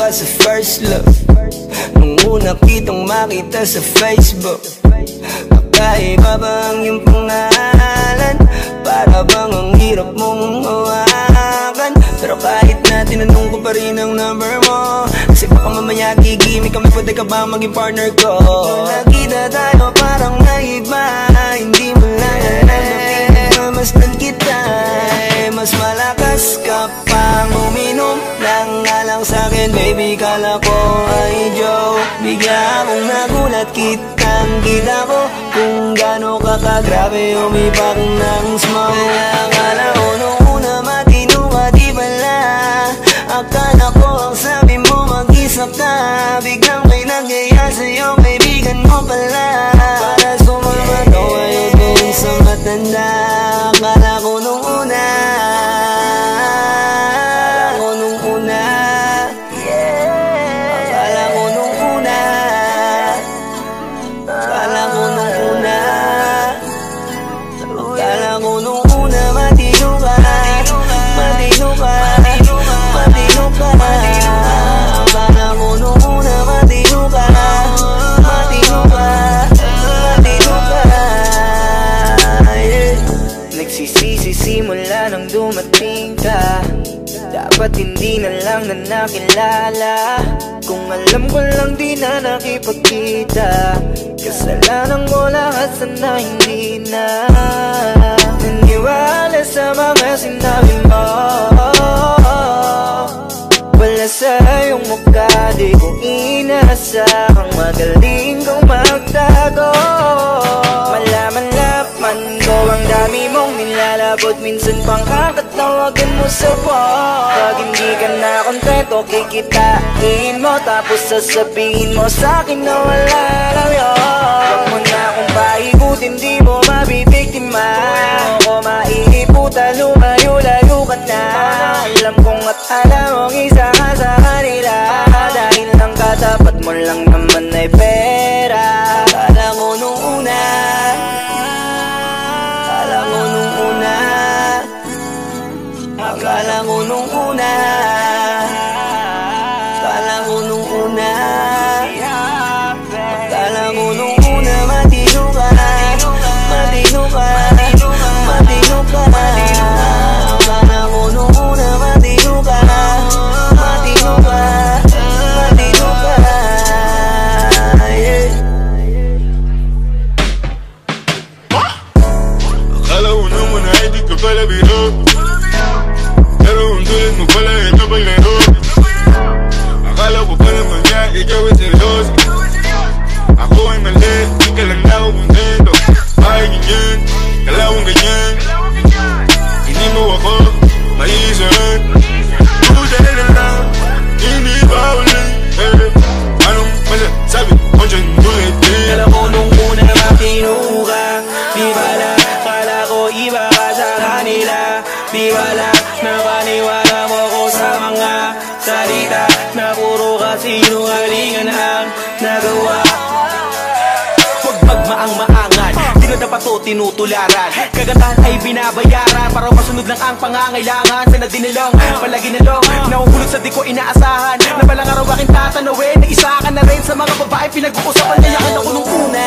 ka sa first love. Nung una kitang makita sa Facebook, kakaiba ba ang iyong pangalan? Para bang ang hirap mong hawakan? Pero kahit na tinanong ko pa rin ang number mo, kasi baka mamaya gigimik kami, pwede ka ba maging partner ko? Nung nakita tayo parang naiba, hindi mo lang alam na pinagmamasdan kita. Mas malakas ka pang uminom ng alang sa'kin, baby, kala ko ay joke. Bigla akong nagulat, kitang-kita ko kung gaano ka kagrabe umipak ng smoke. Kaya akala ko nung una matino ka, di pala. Akala ko ang sabi mo mag-isa ka, biglang may nagyaya sa'yo, kaibigan mo pala. Para sumama ko kayo dun sa matanda. Akala ko nung una, simula nang dumating ka, dapat hindi na lang na nakilala. Kung alam ko lang di na nakipagkita, kasalanan ko lahat, sana hindi na naniwala sa mga sinabi mo. Wala sa iyong mukha, di ko inasahang magaling kong magtago. Malaman-laman ko ang dami mong nilalabot, minsan pang kakatawagan mo sa phone. Pag hindi ka na kontento, kikitain mo, tapos sasabihin mo sa'kin na wala lang yun. Huwag mo na akong paikutin, di mo mabibiktima. Huwag mo maiiputan, lumayo-layo ka na. Alam kong at alam mong isa ka sa kanila, dahil lang katapat mo lang naman ay pera. Akala ko nung una, akala ko nung una, akala ko nung una, akala ko nung una, akala ko nung una matino ka, matino ka, matino ka. Akala ko nung una matino ka, matino ka, matino ka. Akala ko naman ay di ka pala biro, pero ang tulad mo pala ito paglaro. Akala ko pa naman niya ikaw ay seryoso, ako ay mali, di ka lang na ako kontento. Bakit ganyan, kalawang ganyan, hindi mo ako maiisahan. Buta na lang, hindi ba ulit, anong masasabi mo dyan ulit? Kala ko nung una matino ka, di bala, kala ko iba ka sa kanila. Di bala, napaniwala mo ko sa mga salita na puro kasinungalingan ang nagawa. Huwag magmaang-maangan, di na dapat to tinutularan. Kagandahan ay binabayaran para masunod lang ang pangangailangan. Sana dinilong, palagi nalong, nauhulog sa di ko inaasahan, na balang araw aking tatanawin na isa ka na rin sa mga babae pinag-uusapan. Kaya ako nung una.